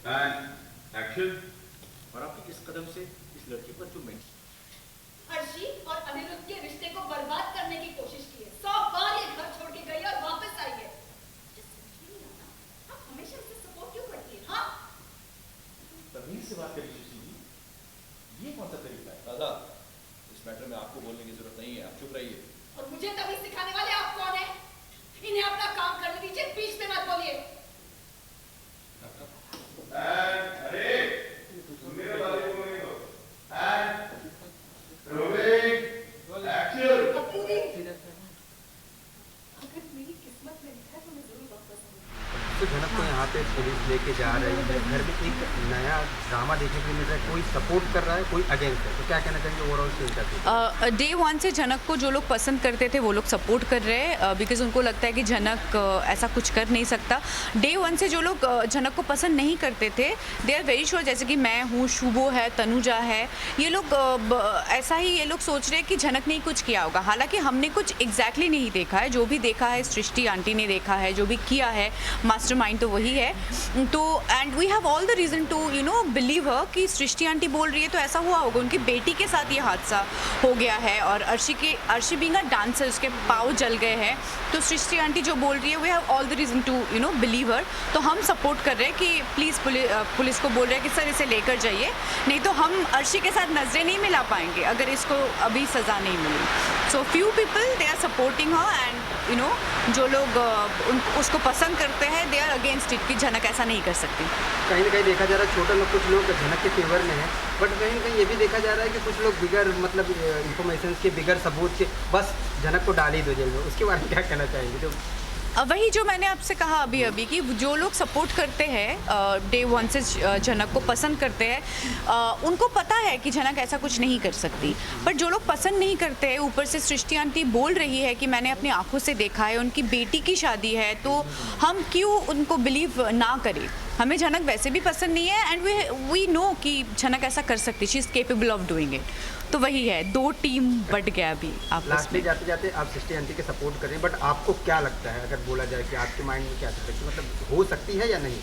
And action. और आपने किस कदम से इस लड़की पर जो मैं अर्शी और अनिरुद्ध के रिश्ते को बर्बाद करने की कोशिश की है। 100 बार ये घर छोड़ के गई और वापस आई है। मुझे समझ में नहीं आता, आप हमेशा इसे सपोर्ट क्यों करती है? हाँ, तमीज से बात करिए सुशी जी, ये कौन सा तरीका है? दादा, इस मैटर में आपको बोलने की जरूरत नहीं है, आप चुप रहिए। और मुझे तमीज सिखाने वाले आप कौन है? इन्हें अपना काम करने दीजिए, बीच में मत बोलिए। अरे मेरे बारे में बोलने दो। And rolling action. अपूरी, अगर मेरी किस्मत में लिखा है तो मैं जरूर वापस आऊंगी। तो जनक को यहाँ पे पुलिस लेके जा रही है, घर में एक नया ड्रामा देखने को मिल रहा है, कोई सपोर्ट कर रहा है, कोई अगेंस्ट है, तो क्या कहना चाहिए ओवरऑल सीन का? डे वन से जनक को जो लोग पसंद करते थे वो लोग सपोर्ट कर रहे हैं, बिकॉज उनको लगता है कि जनक ऐसा कुछ कर नहीं सकता। डे वन से जो लोग जनक को पसंद नहीं करते थे, दे आर वेरी श्योर, जैसे कि मैं हूँ, शुभो है, तनुजा है, ये लोग ऐसा ही ये लोग सोच रहे हैं कि जनक ने ही कुछ किया होगा। हालांकि हमने कुछ एग्जैक्टली नहीं देखा है, जो भी देखा है सृष्टि आंटी ने देखा है, जो भी किया है मास्टरमाइंड तो वही है। तो and we have all the reason to believe her कि सृष्टि आंटी बोल रही है तो ऐसा हुआ होगा। उनकी बेटी के साथ ये हादसा हो गया है और अर्शी बीइंग अ डांसर, उसके पाँव जल गए हैं, तो सृष्टि आंटी जो बोल रही है we have all the reason to believe her. तो हम सपोर्ट कर रहे हैं कि प्लीज़ पुलिस को बोल रहे हैं कि सर इसे लेकर जाइए, नहीं तो हम अर्शी के साथ नजरें नहीं मिला पाएंगे अगर इसको अभी सज़ा नहीं मिली। So few people they are supporting her and जो लोग उसको पसंद करते हैं दे आर अगेंस्ट इट कि जनक ऐसा नहीं कर सकती। कहीं ना कहीं देखा जा रहा है छोटे लोग, कुछ लोग जनक के फेवर में हैं, बट कहीं ना कहीं ये भी देखा जा रहा है कि कुछ लोग बिगर मतलब इंफॉर्मेशन के, बिगर सबूत के बस जनक को डाल ही दो जेल में। उसके बारे में क्या कहना चाहेंगे? जो वही जो मैंने आपसे कहा अभी कि जो लोग सपोर्ट करते हैं, डे वन से जनक को पसंद करते हैं, उनको पता है कि जनक ऐसा कुछ नहीं कर सकती। बट जो लोग पसंद नहीं करते हैं, ऊपर से सृष्टि आंटी बोल रही है कि मैंने अपनी आंखों से देखा है, उनकी बेटी की शादी है, तो हम क्यों उनको बिलीव ना करें? हमें जनक वैसे भी पसंद नहीं है एंड वी नो कि जनक ऐसा कर सकती, she is capable of doing it. तो वही है, दो टीम बट गया अभी आपस लास्टली में। जाते जाते आप सृष्टि आंटी के सपोर्ट करें, बट आपको क्या लगता है अगर बोला जाए कि आपके माइंड में क्या चल रहा है, मतलब हो सकती है या नहीं?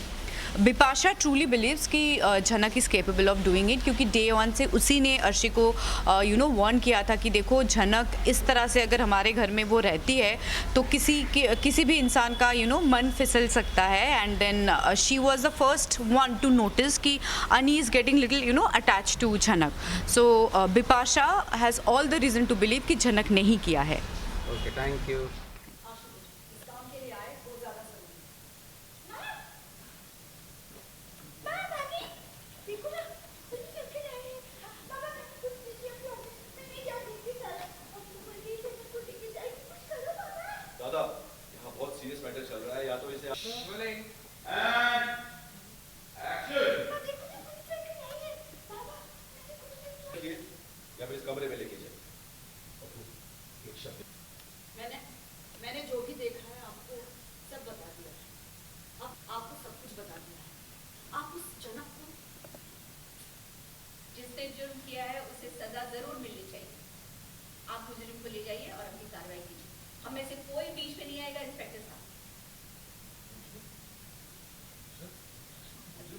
बिपाशा ट्रूली बिलीव्स कि Janak is capable of doing it, क्योंकि डे वन से उसी ने अर्शी को वार्न किया था कि देखो जनक इस तरह से अगर हमारे घर में वो रहती है तो किसी भी इंसान का मन फिसल सकता है। And then she was the first one to notice कि Anni is getting little attach to Janak. So Bipasha has all the reason to believe कि जनक नहीं किया है। Okay, thank you. इस काम के लिए आए वो ज्यादा जरूरी है। देखो ना, तुम चल के रहे हैं। बाबा कुछ कीजिए, मैं नहीं जाऊंगी प्लीज सर। और तुम बड़ी से कुछ कीजिए जाए, कुछ करो बाबा। दादा, यहाँ बहुत सीरियस मैटर चल रहा है, या तो इसे रोलिंग एंड एक्शन। देखो ना, कुछ चल के नहीं है बाबा, मैंने कुछ नहीं किया। रखिए या फिर इस कमरे में लेके जाइए। एक शब्द मैंने जो भी देखा है आपको सब बता दिया है। अब आपको सब कुछ बता दिया है। आप उस जनक को, जिसने जुर्म किया है उसे सजा जरूर मिलनी चाहिए। आप मुजरिम को ले जाइए और अपनी कार्रवाई कीजिए। हम में से कोई बीच में नहीं आएगा। इंस्पेक्टर साहब,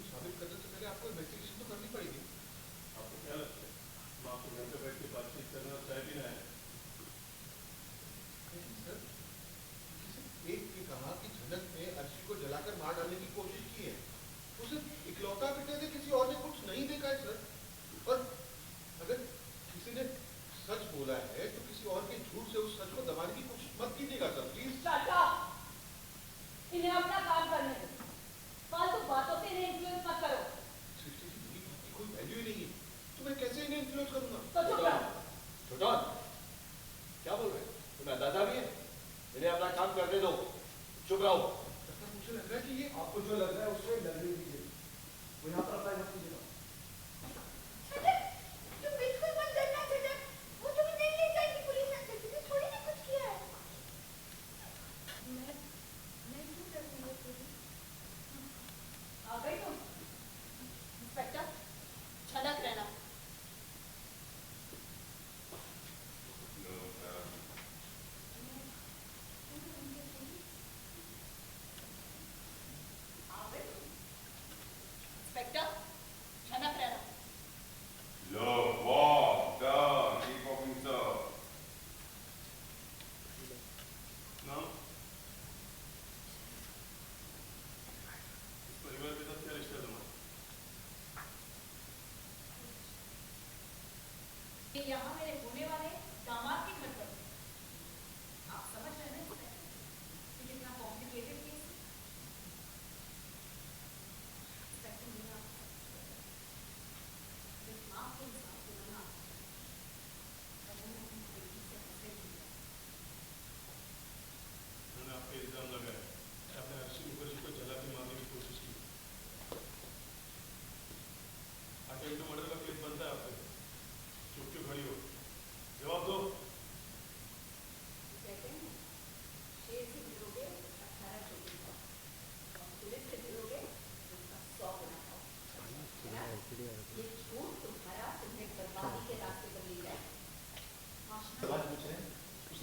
साबित करने से पहले आपको इन्वेस्टिगेशन तो करनी पड़ेगी। आपको क्या लगता है हम आपको घर पे बैठ के बातचीत करना चाहे भी ना है? सर, किसी एक ने कहा कि जनक ने अर्शी को जलाकर मार डालने की कोशिश की है। उसे इकलौता बेटे थे, किसी और ने कुछ नहीं देखा है सर। और अगर किसी ने सच बोला है तो किसी और के झूठ से उस सच को दबाने की कोशिश मत कीजिएगा सर, प्लीज। चाचा, इन्हें अपना काम करने दो। फालतू बातों से इन्हें इन्फ्लुएंस मत करो। सृष्टि जी, मेरी बात की कोई वैल्यू ही नहीं है, तो मैं कैसे इन्हें इन्फ्लुएंस करूंगा? तो चुप रहो। छोटन, क्या बोल रहे हैं? तुम्हें अंदाजा भी है? इन्हें अपना काम करने दो, चुप रहो। मुझे लग रहा है कि ये आपको जो लग रहा है उससे लड़ने दीजिए। वो यहाँ पर अप्लाई मत कीजिएगा।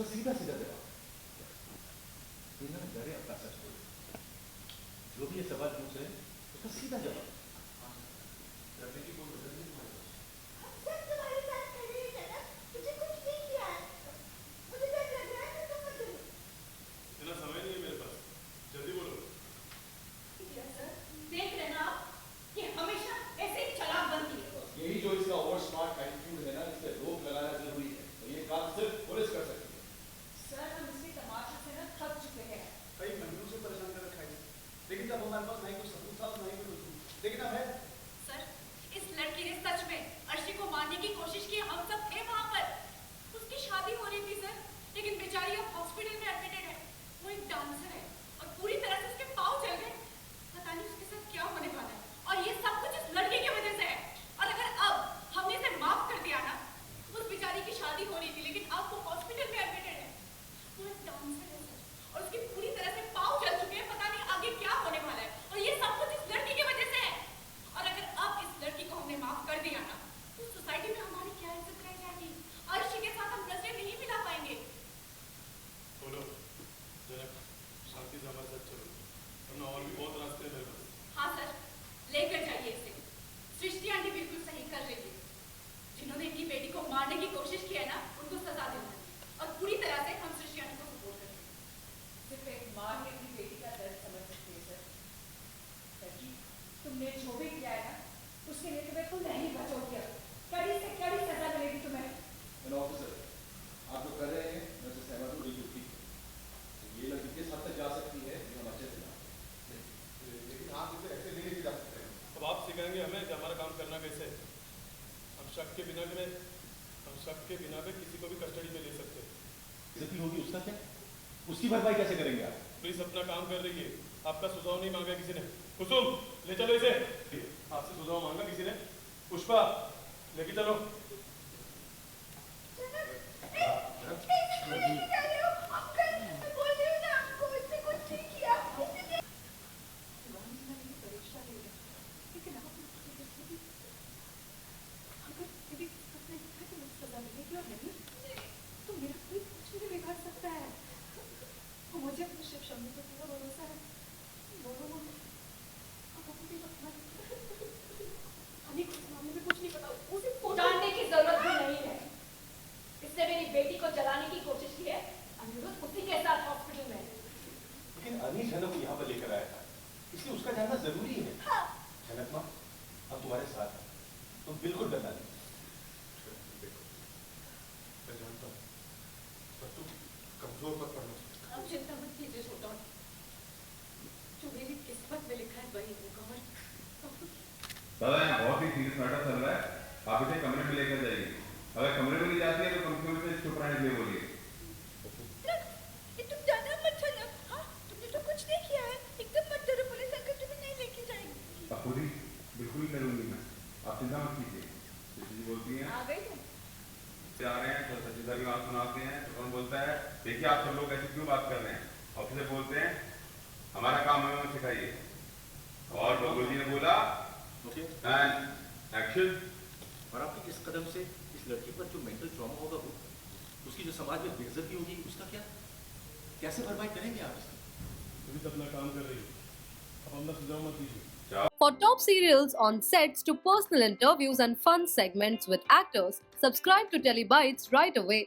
उसका सीधा सीधा जवाब बिना डरे अपना सच बोलो। जो भी ये सवाल पूछ रहे हैं उसका सीधा जवाब। डरने की कोई वजह नहीं तुम्हारे पास। सब तुम्हारे साथ खड़े हैं जनक, मुझे कुछ नहीं किया है। मुझे डर लग रहा है, मैं समझ रही हूँ। इतना समय नहीं है मेरे पास, जल्दी बोलो। यस सर, देख रहे ना आप कि हमेशा ऐसे ही चालाक बनती है। यही जो इसका ओवर स्मार्ट एटीट्यूड है ना, इस पे रोक लगाना जरूरी है। और ये काम सिर्फ पुलिस कर सकती है। सर हम इसके तमाशे से ना थक चुके हैं। कई महीनों से परेशान कर रखा है, लेकिन तब हमारे पास नहीं कोई सबूत था, नहीं कोई कुछ। लेकिन अब है। सर इस लड़की ने सच में अर्शी को मारने की कोशिश की, हम सब थे वहाँ पर। उसकी शादी हो रही थी सर, लेकिन बेचारी अब हॉस्पिटल में एडमिटेड है। वो एक डांसर है और पूरी तरह से उसके पाँव जल गए। पता नहीं उसके साथ क्या होने वाला है, और ये सब कुछ इस लड़के की वजह से है। और अगर अब हमने इसे माफ कर दिया ना, उस बेचारी की शादी हो रही थी लेकिन अब वो हॉस्पिटल में एडमिटेड है। वो एक डांसर है सर, और उसकी पूरी तरह से पाँव जल चुके हैं। पता नहीं आगे क्या होने वाला है, और ये सब कुछ इस लड़की की वजह से है। और अगर अब इस लड़की को हमने माफ कर दिया ना, तो सोसाइटी में हमारी क्या इज्जत रह जाएगी। अर्शी के साथ हम नजरें नहीं मिला पाएंगे। बोलो जनक, शांति से हमारे साथ चलो, वरना और भी बहुत रास्ते हैं मेरे पास। हाँ सर, लेकर जाइए इसे। सृष्टि आंटी बिल्कुल सही कर रही है। जिन्होंने इनकी बेटी को मारने की कोशिश की है ना, उनको सजा देना है। और पूरी तरह से हम सृष्टि आंटी को सपोर्ट करेंगे। सिर्फ एक माँ ही अपनी बेटी का दर्द समझ सकती है सर। सर जी, तुमने जो भी किया है ना, उसके लिए तुम्हें खुद नहीं बचोगी। अब कड़ी से कड़ी सजा मिलेगी तुम्हें। एन ऑफिसर, आप जो कर रहे हैं मैं उससे सहमत हूँ, बिल्कुल ठीक है। ये लड़की किस हद तक जा सकती है ये हम अच्छे से जानते हैं। लेकिन आप इसे ऐसे नहीं लेके जा सकते हैं। अब आप सिखाएंगे हमें कि हमारा काम करना कैसे है। हम शक के बिना पे किसी को भी कस्टडी में ले सकते हैं। इज्जत होगी उसका क्या, उसकी भरपाई कैसे करेंगे आप? प्लीज अपना काम कर रही है, आपका सुझाव नहीं मांगा किसी ने। कुसुम ले चलो इसे, आपसे सुझाव मांगा किसी ने। पुष्पा लेके चलो। मुझे अपने शिव शंभू पर पूरा भरोसा है। हमें कुछ मामले में कुछ नहीं पता, उसे जानने की जरूरत भी नहीं है। इसने मेरी बेटी को जलाने की कोशिश की है। अनिरुद्ध उसी के साथ हॉस्पिटल में है। लेकिन अनी जनक को यहाँ पर लेकर आया था, इसलिए उसका जानना जरूरी है। हाँ। जनक माँ अब तुम्हारे साथ है, तुम बिल्कुल डरना नहीं। मैं जानता हूँ, पर तुम कमजोर मत पड़ना। अब चिंता मत कीजिए छोटा, जो मेरी किस्मत में लिखा है वही होगा। दादा यहाँ बहुत ही सीरियस मैटर चल रहा है, आप इसे कमरे में लेकर जाइए। अगर कमरे में ले जाती है तो कम से कम इसे चुप रहने के लिए बोलिए। तुम जाना मत जाना। हाँ, तुमने तो कुछ नहीं किया है। एकदम मत डरो, पुलिस अंकल तुम्हें नहीं लेके जाएंगे। खुद ही बिल्कुल ही करूंगी मैं, आप चिंता मत कीजिए। जी बोलती हैं आ गई तुम। जा रहे हैं तो सचिव सर की बात सुनाते हैं तो कौन बोलता है देखिए आप सब लोग ऐसे क्यों बात कर रहे हैं। ऑफिसर बोलते हैं हमारा काम हमें सिखाइए, और बबलू जी ने बोला ओके एंड एक्शन। और आपके इस कदम से इस लड़की पर जो मेंटल ट्रॉमा होगा वो, उसकी जो समाज में बेइज्जती होगी उसका क्या, कैसे भरपाई करेंगे आप इसकी? पुलिस अपना काम कर रही है, अब हम सुझाव मत दीजिए। For top serials on sets to personal interviews and fun segments with actors, subscribe to Telebytes right away.